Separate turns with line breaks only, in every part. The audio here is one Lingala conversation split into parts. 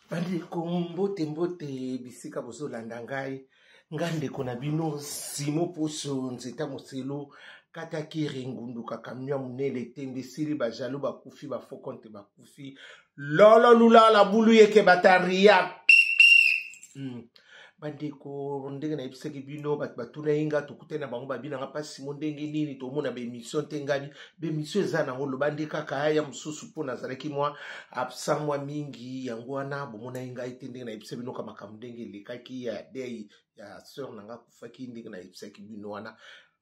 Bandeko mbote mbote bisika bozo landa ngai ndeko na bino Simo Poso nzeta moselo kata kiri ngundu kakamnya munele tembe siri bajalo bakufi bafokonte bakufi lolo lula la bulu yeke bataria bandeko ndenge na ebiseki bino batuna inga tukute na bango babina nga pasi mondenge nini to mona be mission tengani be mission ezana ngolo bandeka kaya mususu pona zaleki mwa absamwa mingi yangwana bomona inga itendenge na ebiseki bino kama kamdenge lekaki ya dei ya sœur nanga kufaki ndenge na ebiseki bino wana.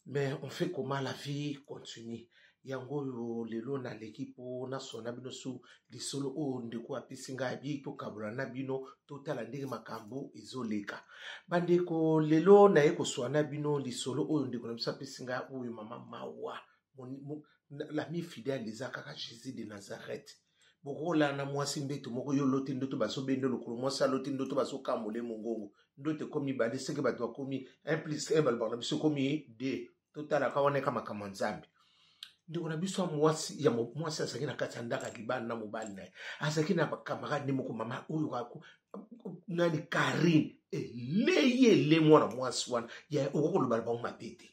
Mais on fait comment la vie continue. Yango lelo na l'équipe na sona bino su lisolo o ndeko apisinga bi to kabula na bino totala ndenge makambo ezoleka. Bandeko lelo na eko sona bino lisolo o ndeko na apisinga o mama mawa l'ami fidèle les akaka Jésus de Nazareth. Bokola na mwasi mbeto moko yo lote ndoto baso bende lokolo mwasa lote ndoto baso kamole mongongo ndote komi bade seke bato komi 1 plus 1 balbana biso komi 2 totala kaone kama kama nzambe ndiko na biso mwasi ya mwasi asaki na kati ndaka libana na mobali naye asaki na camarade moko mama oyo kako nani Karine leye le mwana mwasi wana ya okolo balba mapete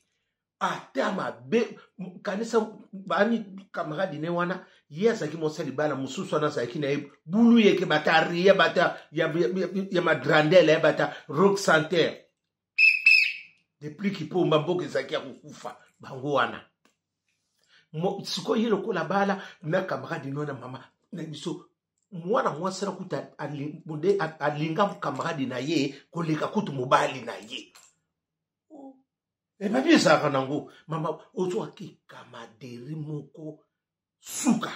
atama be kanisa bani camarade ne wana yes aki mosali bana mususu na saki na bulu yeke bataria bata ya magrandele bata rock santerre depuis kipomba mboke zaki ya kukufa bango wana siko yelo kola bala na camarade nona mama na biso mwana mwasi na kuta alinga camarade na ye koleka kutu mobali na ye babi ezalaka nango mama ozwaki kamaderi moko suka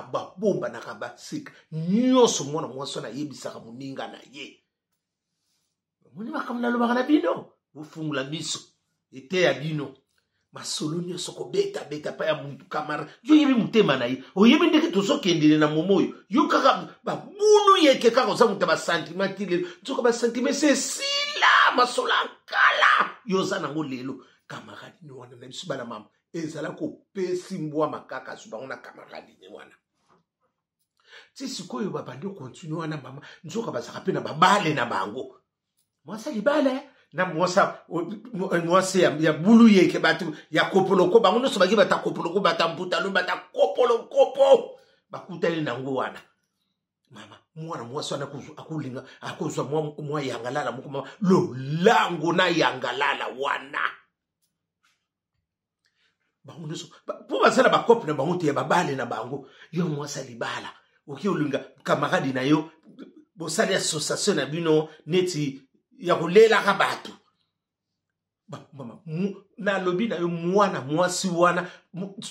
babomba na kabasika nyonso mwana mwasi na yebisaka moninga na ye moni makambo nalobaka na bino bofungula miso ete ya bino masolo nyonso kobeta pa ya muntu kamara yo yebi motema na ye oyebi ndenge tozokendele na momo oyo yo kaka babunu yeke kaka oza moto basentiment ti lelo nzoka basentiment sesila masolo akala yo oza nango lelo kamarade ni wana na biso bana mama ezala kopesi mbwa makaka so bango na kamarade ni wana ti sikoyo babandi okontinue wana mama nzoka bazaka mpe na babale na bango mwasa libale na mwasa ya bulu yeke batu ya kopoloko bango nyonso baki bata kopoloko bata mputalo bata kopolokopo bakutali nango wana mama mwana mwasi wana akulinga akozwa mwa yangalala moko mama lolango na yangalala wana bango nyonso po basala bakope na bango te ya babale na bango yo mwasi libala oki olinga kamarade na yo bosali association na bino neti ya kolelaka bato mama na lobi na yo mwana mwasi wana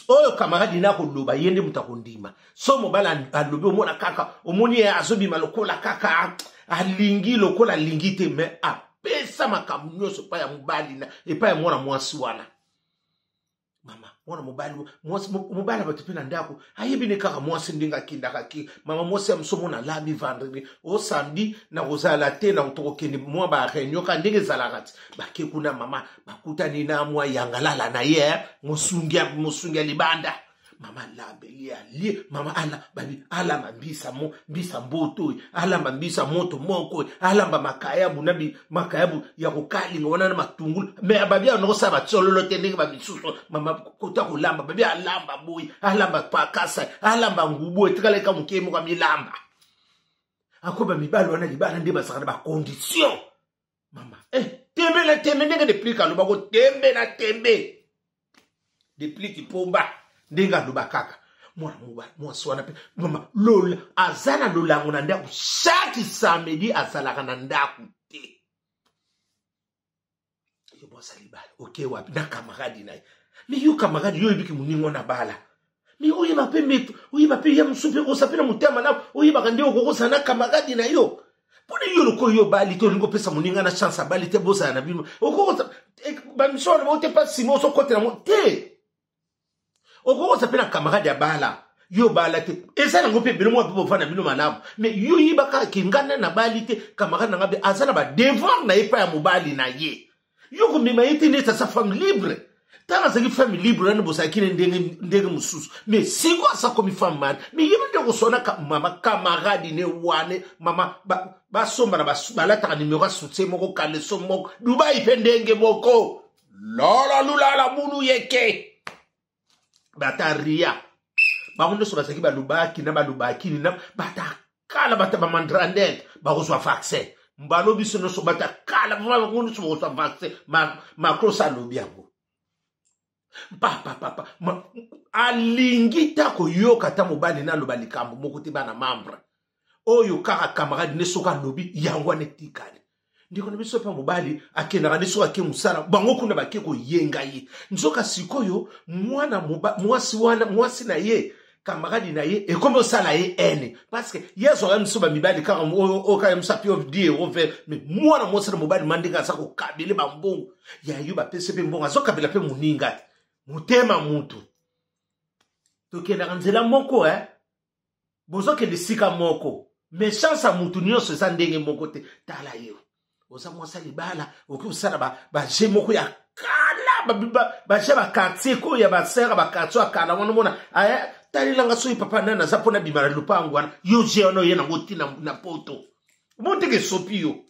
oyo kamarade na koloba yende mutakondima so mobala alobi omona kaka omoni azobima lokola kaka alingi lokola lingi te me apesa makambo nyonso pa ya mobali na epa ya mwana mwasi wana mama mwana mobali bato pe na ndako ayebi ne kaka mwasi ndinga kindaka ki mama mwasi ya msomo na labi vendredi o samedi na kozala te na utokokende mwa ba réunion ka ndenge ezalaka ti bake kuna mama bakutani na mwa yangalala na ye mosungi libanda mama labeli ali mama ala babi ala mbisa mboto ala mbisa moto moko ala makayabu nabi makayabu ya kokali wana na matungulu me babi ono sa batsolo tendenge babi suso mama kota kolamba babi alamba boy alamba pakasa alamba ngubo etikala ka mukemo kwa milamba akoba mibalo wana libana nde basaka ba condition mama tembe ndenge depuis ka loba ko tembe na tembe depuis kipomba ndinga luba kaka mwana swana pe mama lola azana lolango na ndaku chaque samedi azalaka na ndaku te yo bosa libala okay wapi na kamarade naye mi yo kamarade yo ebiki muningo na bala mi oye mape meto oye mape ya msupe osapela mutema na oye bakande okokosa na kamarade na yo pone yo loko yo bali to lingo pesa muninga na chance bali te bosa na bino okokosa ba misone mo te pas simo so kote na mo te okoko sapena camarade ya bala yo bala te ezana ngope bino mwa pepo fana bino malamu me yo yibaka kingana na bali te camarade na ngabe azana ba devoir na epa ya mobali na ye yo ko mema yete ne sa femme libre Tala zaki femme libre na bosa kine ndenge mususu. Mais si quoi ça comme femme man, mais yeba de kosona ka mama camarade ne wane mama ba somba na ba la ta numéro soutien moko kale so moko Dubai pendenge moko. Lola lula la mulu yeke. Bataria. Ba hondo so basaki ba lubaki na bata kala bata ba mandrandel ba ko so vaccin. Mbalo biso no so bata kala ba hondo so vaccin ma crossa lobiango. Papa alingi tako yoka ta mobali na lobali kambo moko te bana mambra oyo kaka camarade ne soka lobi yango ne tikale ndiko na biso pa mobali akena ne soka ke musala bango kuna bake ko yenga ye nzoka sikoyo mwasi na ye camarade na ye e comme sala ye ene parce que yeso ya msoba mibali kaka o ka msapi of die over mais mwana mwasi na mobali mandinga sa ko kabele bambongo ya yuba pese pe mbonga zoka bela pe muninga mutema mutu tokenda kanzela moko bozo ke desika moko méchance mutu nyonso eza ndenge moko te tala yo oza mwasa libala okusala ba je moko ya kala ba je ba quartier ko ya ba sera ba quartier akala wana mona talilanga so papa nana za pona bimara lupango wana yo je ono ye na ngoti na poto monteke sopio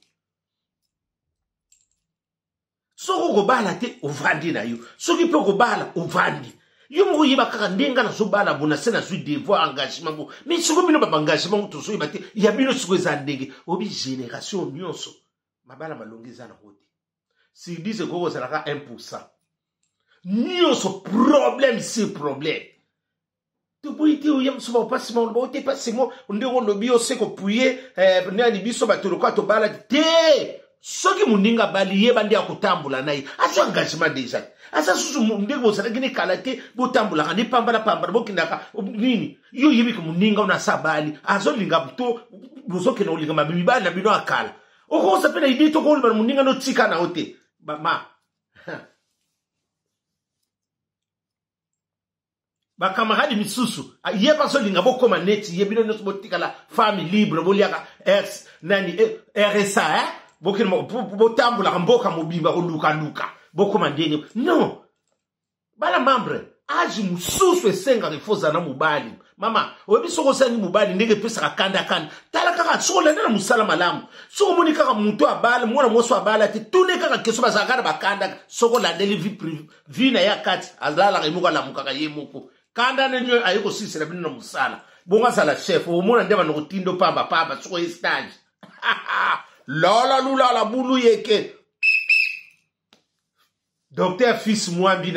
soko go bala te ovandi na yo soki pe go bala ovandi yo mo yiba kaka ndenga na so bala bona sena so devoir engagement bo mais soko bino ba engagement to so yiba te ya bino soko za ndenge obi génération nyonso mabala malongeza na route si dise go za la 1% nyonso problème c'est problème to boite o yam so ba passement bo te passement ndeko no bio seko puye nani biso ba to to bala te soki muninga bali ye bandi akutambula nayi asa engagement déjà asa susu ndeko bosala gine kalate botambula kandi pambala bokindaka nini yo yibi ko muninga una sabali azo linga to bozoke no linga mabibi bana bino akala oko sapela idi to ko muninga no tika na ote ma bakamaradi misusu ye paso linga bokoma neti ye bino no botika la famille libre boliaka ex nani RSA bokino botambula mboka mobimba luka bokoma ndenge non bala membre aji mususu esenga refoza na mubali mama obi soko sani mubali ndenge pesa kanda tala kaka soko lenda na musala malamu soko moni kaka muntu abala mwana moso abala te tune kaka keso bazakana bakanda soko la deli vie na yakati azala remuka la mukaka yemoko kanda nenyo ayiko sisira bino na musala bonga sala chef o mona ndeba no tindo pamba soko stage Lola lula la bulu yeke. Docteur fils mwambi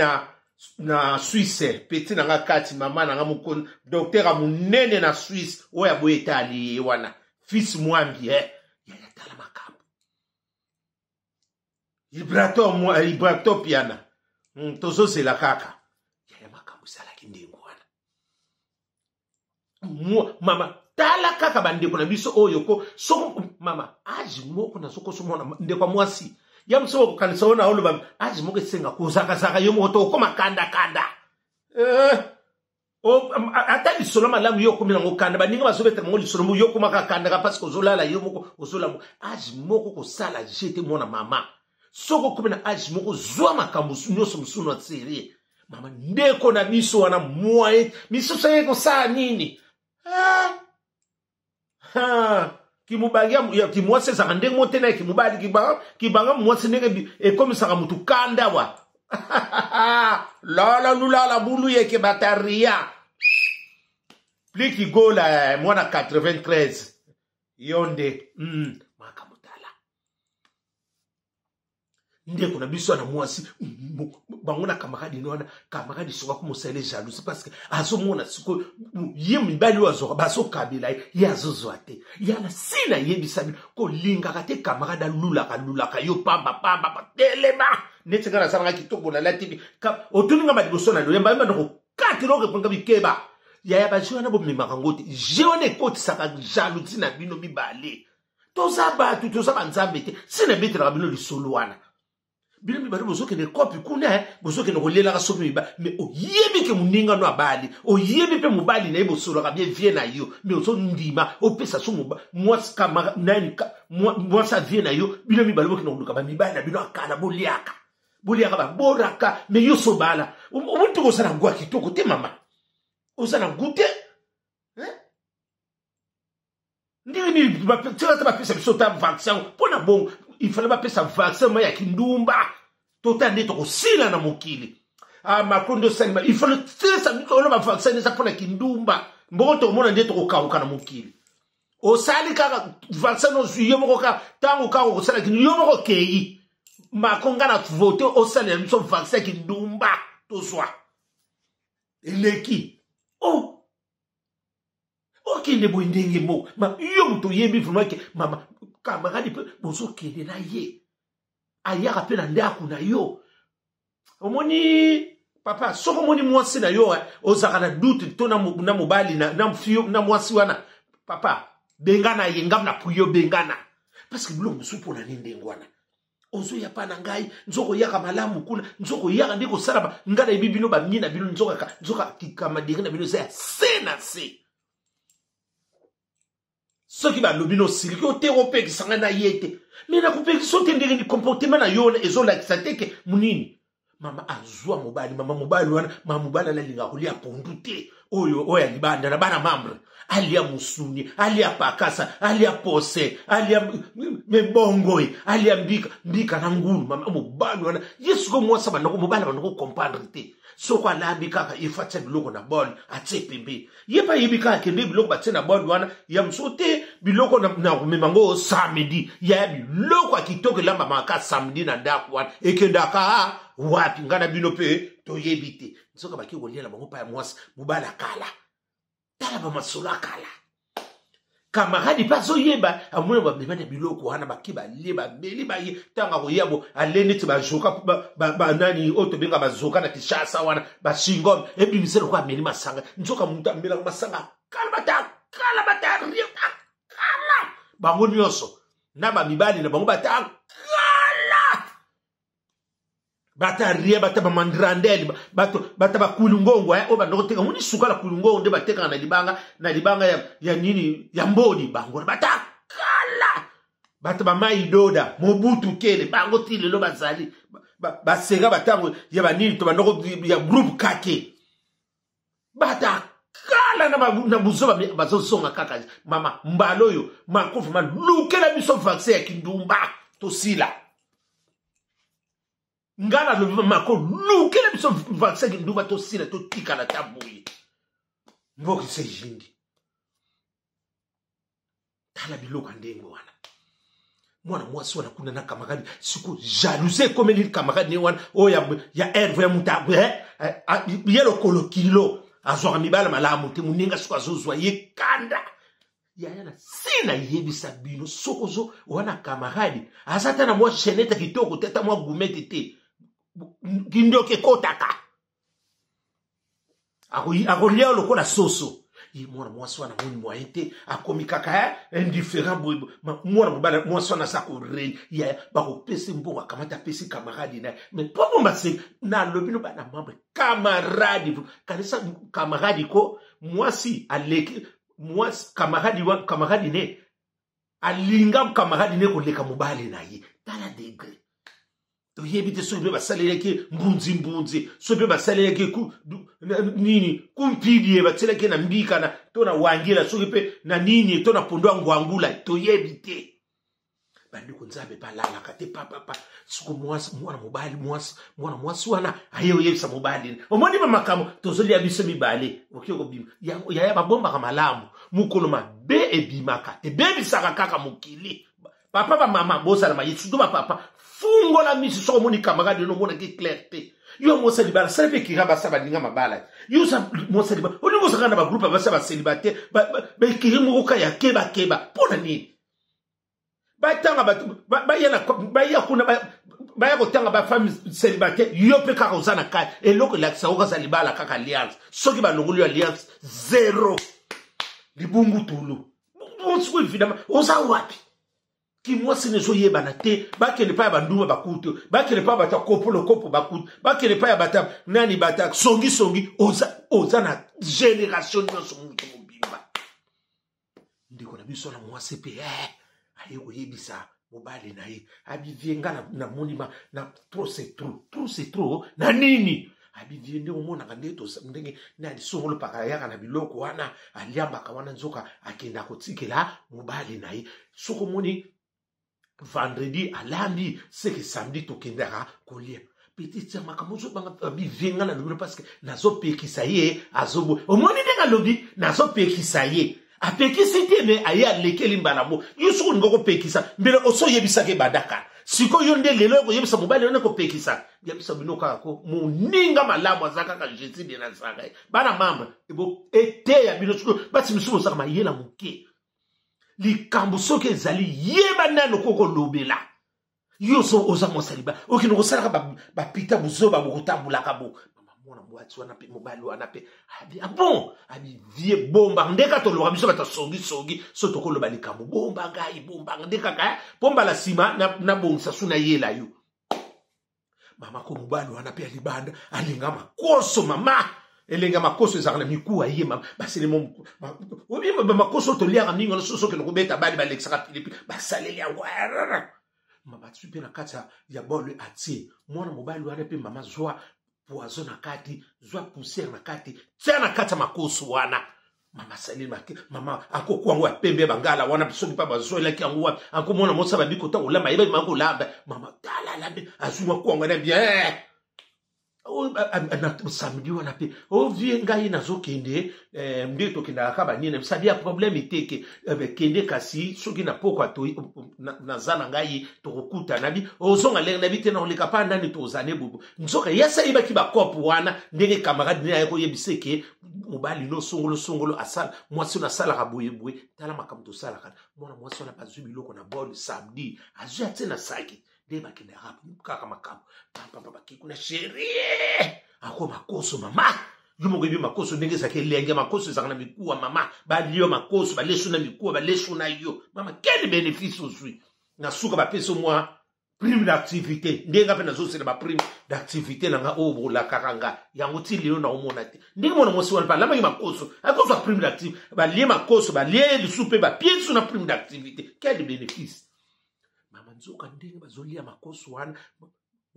na Suisse. Petit na nga kati mama na nga mukon. Docteur amunene na Suisse. Oya boye tali wana. Fils mwambi ya tala makabu. Ibrato piana. Tozo se la kaka. Ya makabu sala kindengu wana. Mama. Tala kaka bandeko na biso oyoko soko mama aji moko na soko somona ndeko mwasi yam soko kanisa ona oluba aji moko senga kozaka yo moto okoma kanda ata lisolo malamu yo komina ngokanda baninga bazobeta ngo lisolo yo koma kanda ka parce que ozolala yo moko ozola aji moko ko sala jete mona mama soko komina aji moko zwa makambo nyoso musuno tsiri mama ndeko na biso wana moye miso seye ko sa nini kimubangia ya kimwase za ndenge motena kimubali kibanga mwase ndenge ekomisa mutu kanda wa la lula bulu yeke bataria pliki gola mwana 93 yonde makamutala ndeko na biso na mwasi bangona kamaradi nona kamaradi soka kumosele jalousie parce que azomona siko ye mibali wazo baso kabila ya zozwate yana sina yebisabi ko linga kate kamarada lulaka yo pamba telema netinga na sanga kitoko na latibi otuninga madiboso na loyamba ndoko katiro ke ponga bikeba ya ba jona bo mimaka ngoti jone koti saka jalousie na bino mibale toza banzambe te sina betela bino lisolo wana bino mibali bozoke ne kopi kuna bozoke no kolela ka sopi ba mais oyebi ke muninga no abali oyebi pe mubali na ibosolo ka bien vie na yo mais ozo ndima opesa so mwasi kama nani mwasa vie na yo bino mibali boke no luka ba mibali na bino akala boliaka boliaka ba boraka me yo sobala omuntu ko sana ngwa kitoko te mama osana ngute ndini ba tsaka ba pesa bisota vaccin pona bon il fallait ba pesa vaccin ma ya kindumba totande to kosila na mokili makondo sanima il fallait ça mikolo ba vaccin ça pona kindumba mboto mona ndeto ko kauka na mokili osali kaka vaccin no suyo moko ka tango ka ko sala kini yo moko kei makonga na vote osali ya mso vaccin kindumba to swa eleki okende boindenge mo ma yo muto yebi vraiment ke mama camarade pe bozo kende na ye aya rapela ndaku na yo omoni papa soko moni mwasi na yo ozaka na doute to na mobali na mfio na mwasi wana papa bengana yengam na puyo bengana parce que bilo musupo na ndengwana ozo ya pa na ngai nzoko yaka malamu kuna nzoko yaka ndiko salaba ngana ibibino ba mina bino nzoka kikama dinga bino se na se soki ba lobino sili ko te opeki sanga na yete mina kupeki sote ndenge ni comportement na yona ezola kisateke munini mama azwa mobali mama mobali wana mama mobali na linga kulia pondu te oyo ya libanda na bana mambre alia musuni alia pakasa alia pose alia mebongoi alia mbika na ngulu mama mobali wana yesu ko mwasa bana ko mobali bana ko comprendre te soko alambi kaka ifatsa biloko na bol atse pembe yepa yebika kende biloko batse na bol wana ya msote biloko na memango samedi ya biloko akitoke lamba maka samedi na ndaku wana ekendaka wapi ngana bino pe to yebite soka baki kolela bango pa mwasi mobala kala tala ba masola kala camarade paso yeba amuna ba mebana biloko wana bakiba leba beli ba ye tanga ko yabo aleni ti ba joka ba nani oto benga ba zoka na Kishasa wana ba shingom ebi miselo kwa meni masanga nzoka muntu ambela masanga kala bata rio kala bango nyoso na ba mibali na bango bata kala bata ria bata ba mandrandeli bata ba kulungongo o ba ndokoteka muni suka la kulungongo nde bateka na libanga ya nini ya mbodi bango bata kala bata ba maidoda mobutu kele bango tile lo bazali ba sega batango ya banini to bandoko ya group kake bata kala na buzoba bazosonga kaka mama mbaloyo makofu malukela biso vaccin ya kindumba to sila ngana lo mako lukela biso vaccin kindumba to sila to tika na tabuyi mboki se jindi tala biloko ndengo wana mwana mwasi wana kuna na kamarade siku jalouse comme ni kamarade ni wana o ya herve ya mutabu yelo kolokilo azwa mibala malamu te muninga siku azozwa ye kanda yana sina yebisa bino sokozo wana kamarade azata na mwa cheneta kitoko teta mwa gumete te kindoke kotaka akolia lokola soso ye mwana mwasi wana muni mwaite akomi kaka indifférent mwana mobala mwasi wana sako reni ya bako pesi mbongo akamata pesi kamaradi na mais popo mbase na lobino bana mambre kamaradi kanisa kamaradi ko mwasi aleki mwasi kamaradi ne alinga kamaradi ne ko leka mobali na ye tala degré to yebite so be basaleleke mbunzi so be basaleleke ku nini kumpidi batsheleke na mbika na to na wangira so pe na nini to na pondwa ngwangula to yebite bandi kunzabe balala kate papa suko mwana mobali mwana mwasi wana ayo yebisa mobali omoni ba makamo to zoli abise mibale okiko bima ya babomba kama lamu mukolo mabe ebimaka ebebisaka kaka mukili papa ba mama bosa na mayisu do ba papa fungo la misi so moni camarade no mona ki clarté yo mo célibataire ça fait ki raba sa ba ninga mabala yo sa mo célibataire o ningo sakana ba groupe ba sa ba célibataire ba ki mo ka ya keba pona ni ba tanga ba ya kuna ba ya ko tanga ba femme célibataire yo pe ka kozana ka eloko la sa o ka salibala kaka alliance soki ba longolo alliance zéro libungu tulu on se évidemment on sa wapi ki mwasi ne so yebana te bakele pa ba nduma bakutu bakele pa bata kopo bakutu bakele pa ya bata nani bata songi oza na génération nyonso mutu mobimba ndiko na biso na mwasi pe aye ko yebisa mobali na ye abivie nga na monima na trop c'est trop na nini abivie nde omonaka nde ndenge na lisongolo paka yaka na biloko wana aliambaka wana nzoka akenda kotikela mobali na ye soko omoni vendredi alambi seke samedi tokendaka kolia petit tia makambo zobanga abivie nga na lobilo parce que nazopekisa ye azobo omoni ndenge alobi nazopekisa ye apekisi te me aye alekeli mbala mo yo soko ngoko pekisa mbele oso yebisake badaka siko yo nde lelo ko yebisa mobali yone ko pekisa yebisa bino kaka ko muninga malamu azaka ka jeti de na sanga bana mama ebo ete ya bino siko bati misumo saka mayela muke likambo soke ezali yeba nano koko lobela yo so oza mosaliba okino kosalaka ba pita buzoba bokotambulaka bo mona mwati wana pe mobali wana pe bon abi vie bomba ndeka to loba biso bata songi so to koloba likambo bomba ngai bomba ndeka ka bomba la sima na bongisa suna yela yo mama ko mobali wana pe alibanda alinga makoso mama elenga makoso ezaka na mikuwa ye mama basele mo obi makoso to liaka ningo so ke no kubeta bali balexaka pilipi basaleli ya wara mama tsupe na kata ya bolo ati mwana mobali wana pe mama zwa poison na kati zwa poussière na kati tsana kata makoso wana mama salili mama akoko wangu pembe bangala wana bisoki pa bazola ki yango wapi akomona mosa babiko ta olamba yeba mango lamba mama tala lambe azuma ko ngana bien na samedi wana pe o vie ngai nazokende mbe tokenda akaba nini sabi ya problème iteke kende kasi soki na poko ato na zana ngai tokokuta nabi ozonga leng nabi tena oleka pa ndani tozane bubu nzoka yasa ibaki ba kopu wana ndenge camarade ne ayeko yebiseke mobali no songolo asala mwasi na sala kaboyeboye tala makamto sala kana mwana mwasi na bazwi biloko na bol samedi azwi atena saki de bakenda kaka makambo papa bakikuna chérie ako makoso mama yumo ngebi makoso ndenge sake lenge makoso zakana mikuwa mama baliyo makoso baleshu na mikuwa baleshu na yo mama quel bénéfice aussi na suka ba peso moi prime d'activité ndenga pe nazo ba prime d'activité nanga obo la kakanga yango ti lelo na omona te ndenge mona mosi wana pa lama makoso akoso prime d'activité ba lié makoso ba lié le souper ba pièce na prime d'activité quel bénéfice mama nzoka ndenge bazolia makoso wana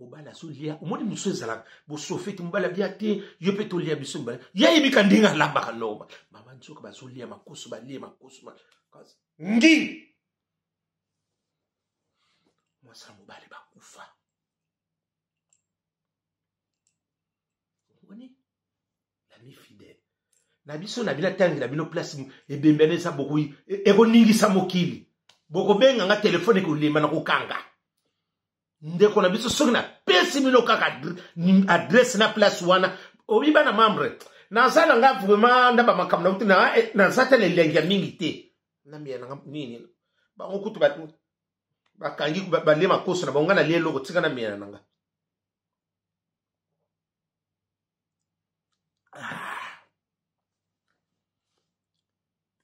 mobala solia omoni muso ezala bo sofeti mobala bia te yo pe tolia biso mbala yayi ndinga lamba kaloba mama nzoka bazolia makoso balie makoso kazi ndi mwasa mobali bakufa omoni l'ami fidèle na biso na bila tangi na bino place ebembene sa bokui ekoningisa mokili boko benga nga telefone ko limba na kokanga ndeko na biso soki na pesi mino kaka adresse na place wana obiba na membre na sala nga vraiment ndaba makam na utina na sata le lengia mingi te na mia na nini ba ngokutu batu bakangi ba le makoso na bongana le loko tika na mia na nga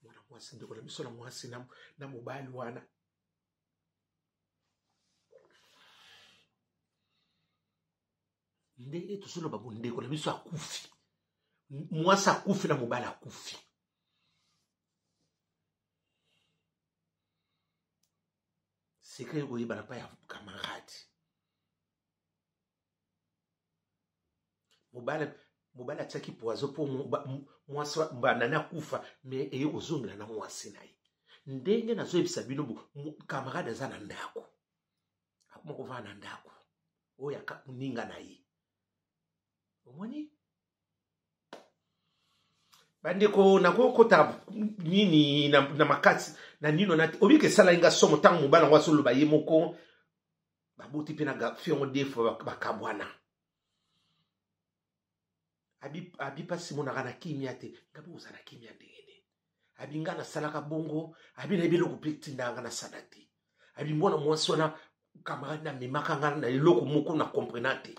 mwana mwasi ndeko na biso na mwasi na mobali wana ndenge tosolo babu ndeko na biso akufi mwasi akufi na mobali akufi sekre oyeba na pa ya camarade mobali atiaki poison po mwasi banana kufa me eye kozongela na mwasi na ye ndenge nazoyebisa bino camarade aza na ndako akoma kovaa na ndako oyo akaninga na ye omoni bandeko nakokota nini na makasi na nino na obike sala inga somo tango mobala ngwa solo baye moko babuti pe na fiongo defo bakabwana abi pasi mona kana kimia te ngabe uzana kimia ndenge abi ngana sala ka bongo abi na ebelo kupitinda ngana sanati abi mbona mwasi wana camarade na memaka ngana na eloko moko na comprenate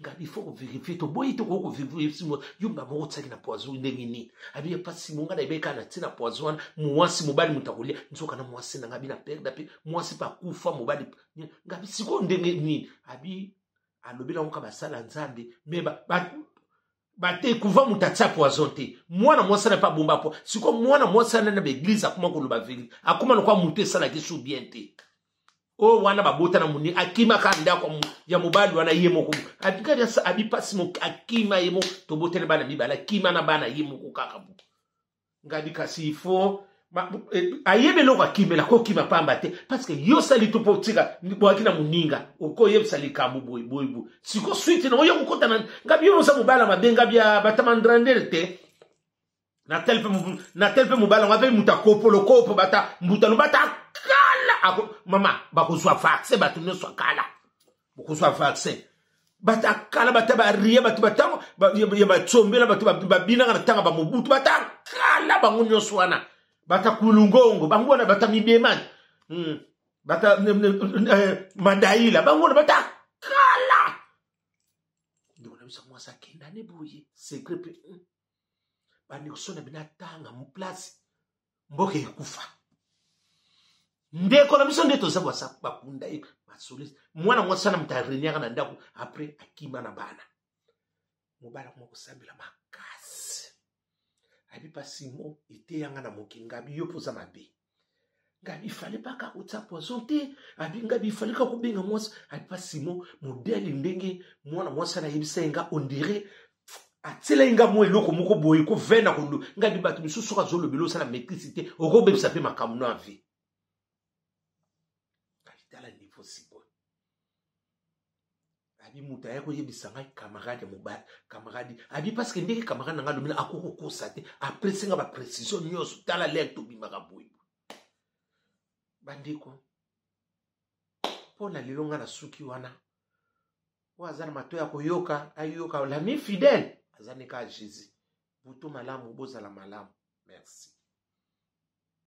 ngabi faut vérifier to boy to ko vivre simo yumba mo tsaki na poison ndenge ni abi pasi monga na ibeka na tina poison mwasi mobali mutakulia nzoka na mwasi na ngabi na perde pe mwasi pa kufa mobali ngabi siko ndenge ni abi alobela nka basala nzambe meba bate kuva mutatsa poison te mwana mwasi na pa bomba po siko mwana mwasi na église akuma ko loba veli akuma no kwa mutu sala ki sou bien te o wana babota na muninga akima kanda kwa ya mobali wana yemo ko abikari sa abipasi mo akima yemo to botele bana mibala akima na bana yemo ko kakabu ngadi kasi ifo ayebe loko akimela ko kima pamba te parce que yo sali to potika boaki na muninga oko yeb sali kamu boy siko suite no yo ko tana ngabi yo sa mobala mabenga bia batamandrandel te na telpe mobala ngabe mutakopo lokopo bata mbutalo bata kala mama bakozwa vaccin batu ne so kala bakozwa vaccin bata kala bata ba ria batu bata ya batsombela batu babina na tanga ba mobutu bata kala bango nyoso wana bata kulungongo bango na bata mibeman bata mandaila bango na bata kala ndiko na bisa mwasa kenda ne boye secret bani kusona binatanga mu place mboke ikufa ndeko na biso ndeto zabwa sa bakunda basolisi mwana mwasa na mtarenia kana ndako après akima na bana mobala mo kusambila makasi abi pasimo ite yanga na mokinga bi yopoza mabe ngabi fale paka utsapo zonte abi ngabi fale ka kubenga mwasa abi pasimo modeli ndenge mwana mwasa na yibisenga on dirait atila inga mo eloko moko boye ko vena ko ngabi batu misusu ka zolo bilo sala maîtrisité oko bebisa pe makamuno avi kapitala ni possible abi muta yako yebisa ngai camarade mobile camarade abi parce que ndeke camarade nga domina akoko kosa te après singa ba précision nyoso tala lek to bimaka boye bandiko pona lilonga na suki wana wazana matoya koyoka ayoka la mi fidèle azani ka Jésus buto malamu bozala malamu merci.